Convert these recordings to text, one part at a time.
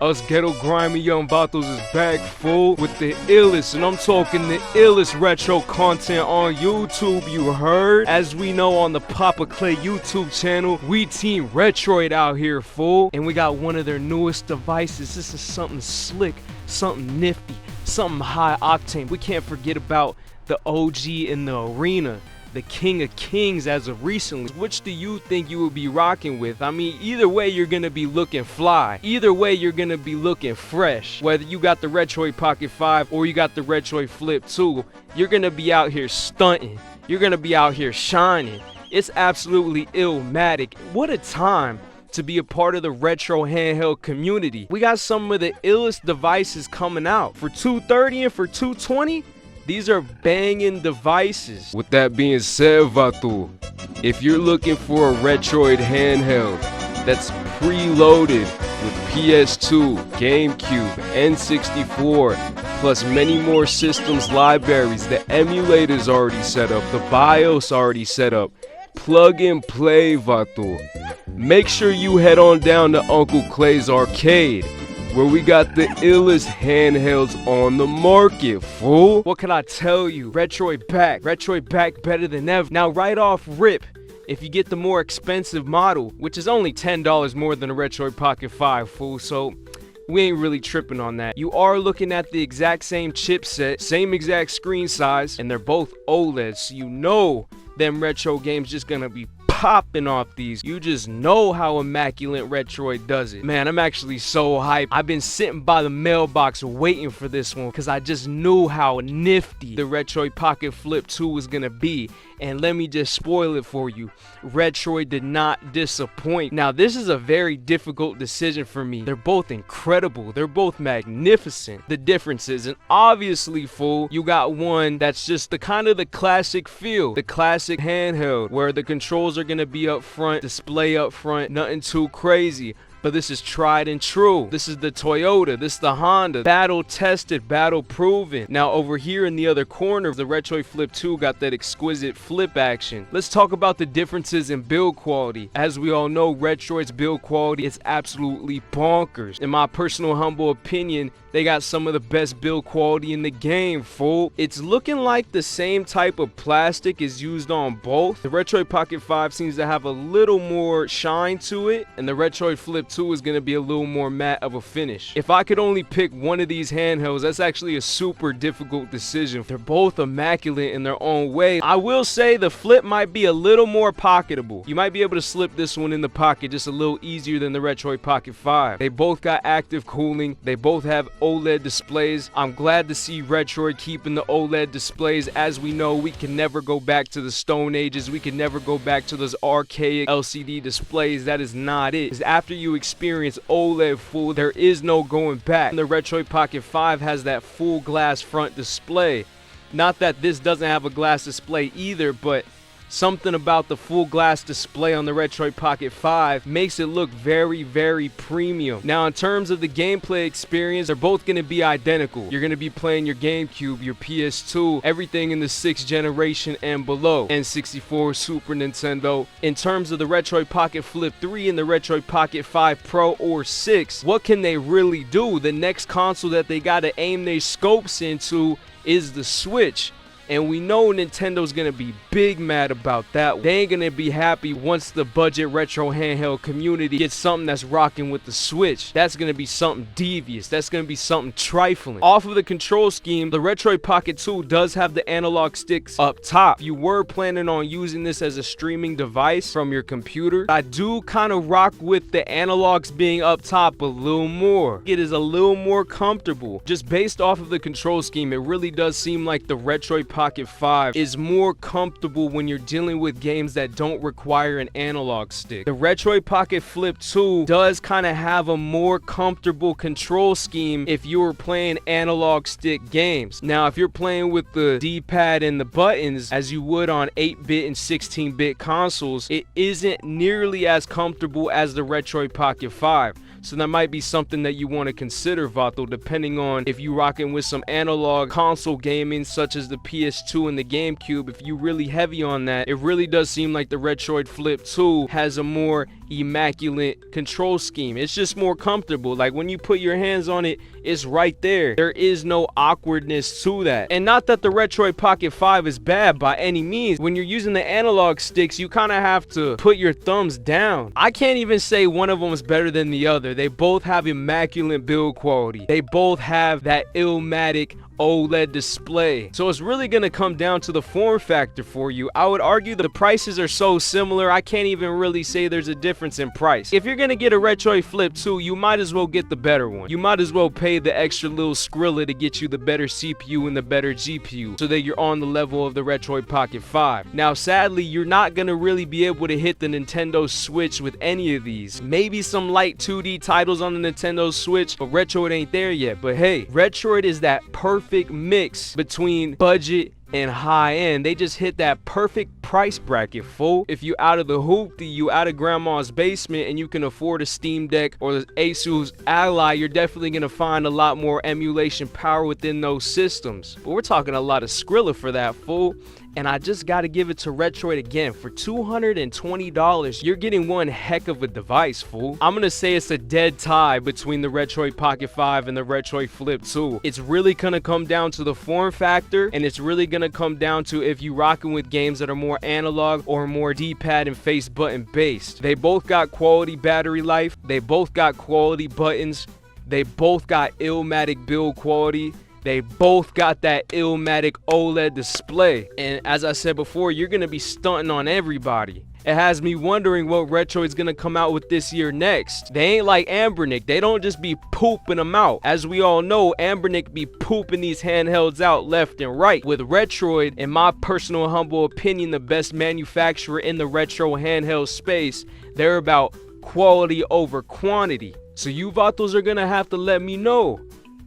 Us ghetto grimy young vatos is back full with the illest, and I'm talking the illest retro content on YouTube, you heard? As we know on the Papa Clay YouTube channel, we team Retroid out here, fool. And we got one of their newest devices. This is something slick, something nifty, something high octane. We can't forget about the OG in the arena, the King of Kings as of recently. Which do you think you would be rocking with? I mean, either way you're gonna be looking fly. Either way you're gonna be looking fresh. Whether you got the Retroid Pocket 5 or you got the Retroid Flip 2, you're gonna be out here stunting. You're gonna be out here shining. It's absolutely illmatic. What a time to be a part of the retro handheld community. We got some of the illest devices coming out. For $230 and for $220, these are banging devices. With that being said, Vato, if you're looking for a Retroid handheld that's preloaded with PS2, GameCube, N64, plus many more systems libraries, the emulator's already set up, the BIOS already set up, plug and play, Vato. Make sure you head on down to Uncle Clay's Arcade, where we got the illest handhelds on the market, fool. What can I tell you? Retroid back better than ever. Now right off rip, if you get the more expensive model, which is only $10 more than a Retroid Pocket 5, fool, so we ain't really tripping on that. You are looking at the exact same chipset, same exact screen size, and they're both OLEDs, so you know them retro games just gonna be popping off these. You just know how immaculate Retroid does it. Man, I'm actually so hyped. I've been sitting by the mailbox waiting for this one because I just knew how nifty the Retroid Pocket Flip 2 was gonna be. And let me just spoil it for you. Retroid did not disappoint. Now, this is a very difficult decision for me. They're both incredible. They're both magnificent. The differences, and obviously, fool, you got one that's just the kind of the classic feel, the classic handheld, where the controls are gonna be up front, display up front, nothing too crazy. But this is tried and true. This is the Toyota, this is the Honda, battle tested, battle proven. Now over here in the other corner, the Retroid Flip 2 got that exquisite flip action. Let's talk about the differences in build quality. As we all know, Retroid's build quality is absolutely bonkers. In my personal humble opinion, they got some of the best build quality in the game, fool. It's looking like the same type of plastic is used on both. The Retroid Pocket 5 seems to have a little more shine to it, and the Retroid Flip 2 is going to be a little more matte of a finish. If I could only pick one of these handhelds, that's actually a super difficult decision. They're both immaculate in their own way. I will say the Flip might be a little more pocketable. You might be able to slip this one in the pocket just a little easier than the Retroid Pocket 5. They both got active cooling. They both have OLED displays. I'm glad to see Retroid keeping the OLED displays. As we know, we can never go back to the Stone Ages. We can never go back to those archaic LCD displays. That is not it. Because after you experience OLED, fool, there is no going back. And the Retroid Pocket 5 has that full glass front display. Not that this doesn't have a glass display either, but something about the full glass display on the Retroid Pocket 5 makes it look very, very premium. Now, in terms of the gameplay experience, they're both going to be identical. You're going to be playing your GameCube, your PS2, everything in the 6th generation and below, N64, Super Nintendo. In terms of the Retroid Pocket Flip 3 and the Retroid Pocket 5 Pro or 6, what can they really do? The next console that they got to aim their scopes into is the Switch. And we know Nintendo's gonna be big mad about that. They ain't gonna be happy once the budget retro handheld community gets something that's rocking with the Switch. That's gonna be something devious. That's gonna be something trifling. Off of the control scheme, the Retroid Pocket 2 does have the analog sticks up top. If you were planning on using this as a streaming device from your computer, I do kind of rock with the analogs being up top a little more. It is a little more comfortable. Just based off of the control scheme, it really does seem like the Retroid Pocket 5 is more comfortable when you're dealing with games that don't require an analog stick. The Retroid Pocket Flip 2 does kind of have a more comfortable control scheme if you were playing analog stick games. Now, if you're playing with the D-pad and the buttons as you would on 8-bit and 16-bit consoles, it isn't nearly as comfortable as the Retroid Pocket 5. So that might be something that you want to consider, Vato, depending on if you rocking with some analog console gaming such as the PS2 and the GameCube. If you really heavy on that, it really does seem like the Retroid Flip 2 has a more immaculate control scheme. It's just more comfortable. Like when you put your hands on it, it's right there. There is no awkwardness to that. And not that the Retroid Pocket 5 is bad by any means. When you're using the analog sticks, you kind of have to put your thumbs down. I can't even say one of them is better than the other. They both have immaculate build quality. They both have that Illmatic OLED display. So it's really gonna come down to the form factor for you. I would argue the prices are so similar, I can't even really say there's a difference in price. If you're gonna get a Retroid Flip 2, you might as well get the better one. You might as well pay the extra little Skrilla to get you the better CPU and the better GPU so that you're on the level of the Retroid Pocket 5. Now sadly, you're not gonna really be able to hit the Nintendo Switch with any of these. Maybe some light 2D titles on the Nintendo Switch, but Retroid ain't there yet. But hey, Retroid is that perfect mix between budget and high end. They just hit that perfect price bracket, fool. If you out of the hoopty, you out of grandma's basement and you can afford a Steam Deck or the Asus Ally, you're definitely gonna find a lot more emulation power within those systems. But we're talking a lot of Skrilla for that, fool. And I just gotta give it to Retroid again. For $220, you're getting one heck of a device, fool. I'm gonna say it's a dead tie between the Retroid Pocket 5 and the Retroid Flip 2. It's really gonna come down to the form factor, and it's really gonna come down to if you rocking with games that are more analog or more D-pad and face button based. They both got quality battery life. They both got quality buttons. They both got Illmatic build quality. They both got that Illmatic OLED display. And as I said before, you're gonna be stunting on everybody. It has me wondering what Retroid's gonna come out with this year next. They ain't like Ambernic. They don't just be pooping them out. As we all know, Ambernic be pooping these handhelds out left and right. With Retroid, in my personal humble opinion, the best manufacturer in the retro handheld space, they're about quality over quantity. So you vatos are gonna have to let me know,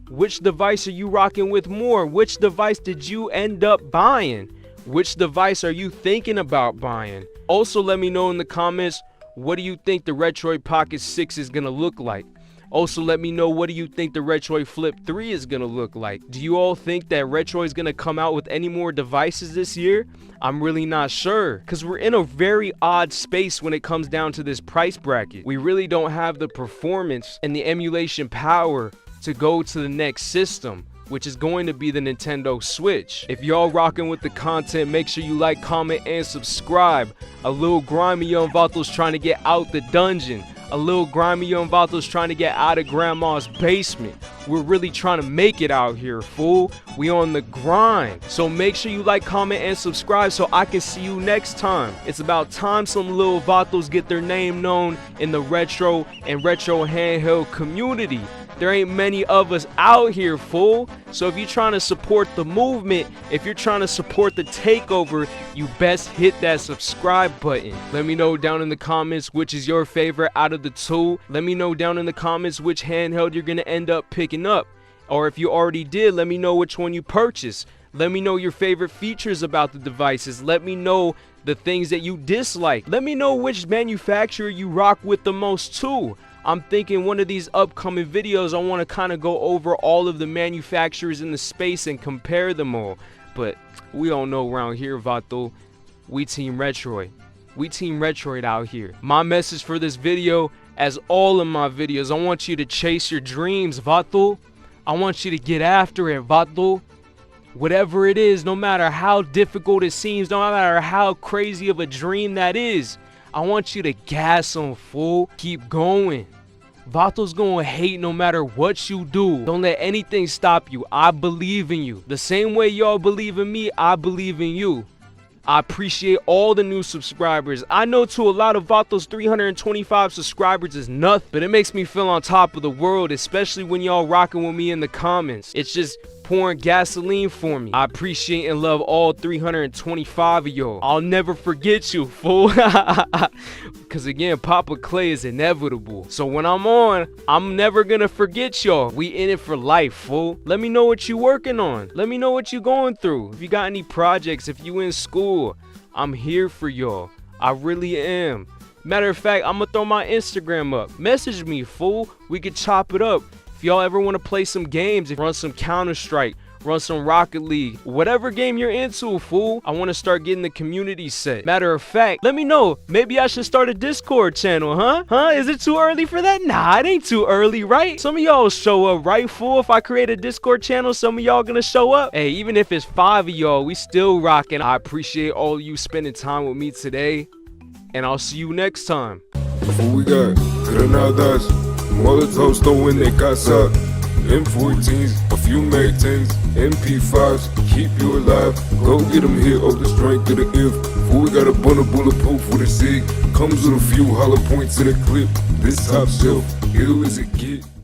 which device are you rocking with more? Which device did you end up buying? Which device are you thinking about buying? Also, let me know in the comments, what do you think the Retroid Pocket 6 is gonna look like? Also, let me know, what do you think the Retroid Flip 3 is gonna look like? Do you all think that Retroid is gonna come out with any more devices this year? I'm really not sure, because we're in a very odd space when it comes down to this price bracket. We really don't have the performance and the emulation power to go to the next system, which is going to be the Nintendo Switch. If y'all rocking with the content, make sure you like, comment, and subscribe. A little grimy young Vatos trying to get out the dungeon. A little grimy young Vatos trying to get out of grandma's basement. We're really trying to make it out here, fool. We on the grind. So make sure you like, comment, and subscribe so I can see you next time. It's about time some little Vatos get their name known in the retro and retro handheld community. There ain't many of us out here, fool. So if you're trying to support the movement, if you're trying to support the takeover, you best hit that subscribe button. Let me know down in the comments which is your favorite out of the two. Let me know down in the comments which handheld you're gonna end up picking up. Or if you already did, let me know which one you purchased. Let me know your favorite features about the devices. Let me know the things that you dislike. Let me know which manufacturer you rock with the most too. I'm thinking one of these upcoming videos, I want to kind of go over all of the manufacturers in the space and compare them all. But we all know around here, Vato, we team Retroid. We team Retroid out here. My message for this video, as all of my videos, I want you to chase your dreams, Vato. I want you to get after it, Vato. Whatever it is, no matter how difficult it seems, no matter how crazy of a dream that is, I want you to gas on, fool. Keep going. Vato's gonna hate no matter what you do. Don't let anything stop you. I believe in you. The same way y'all believe in me, I believe in you. I appreciate all the new subscribers. I know to a lot of Vatos, 325 subscribers is nothing, but it makes me feel on top of the world, especially when y'all rocking with me in the comments. It's just pouring gasoline for me. I appreciate and love all 325 of y'all. I'll never forget you, fool. Because again, Papa Clay is inevitable. So when I'm on, I'm never gonna forget y'all. We in it for life, fool. Let me know what you working on. Let me know what you going through. If you got any projects, if you in school, I'm here for y'all. I really am. Matter of fact, I'm gonna throw my Instagram up. Message me, fool. We could chop it up. If y'all ever want to play some games, run some Counter-Strike, run some Rocket League, whatever game you're into, fool. I want to start getting the community set. Matter of fact, let me know. Maybe I should start a Discord channel, huh? Is it too early for that? Nah, it ain't too early, right? Some of y'all show up, right, fool? If I create a Discord channel, some of y'all gonna show up. Hey, even if it's 5 of y'all, we still rocking. I appreciate all of you spending time with me today, and I'll see you next time. Before we got granadas, molotovs throwing their casa, M14s, a few Mag 10s, MP5s, keep you alive. Go get them here of the strength of the if. Before we got a bundle bulletproof with a SIG, comes with a few hollow points in the clip. This top shelf, ill as it gets.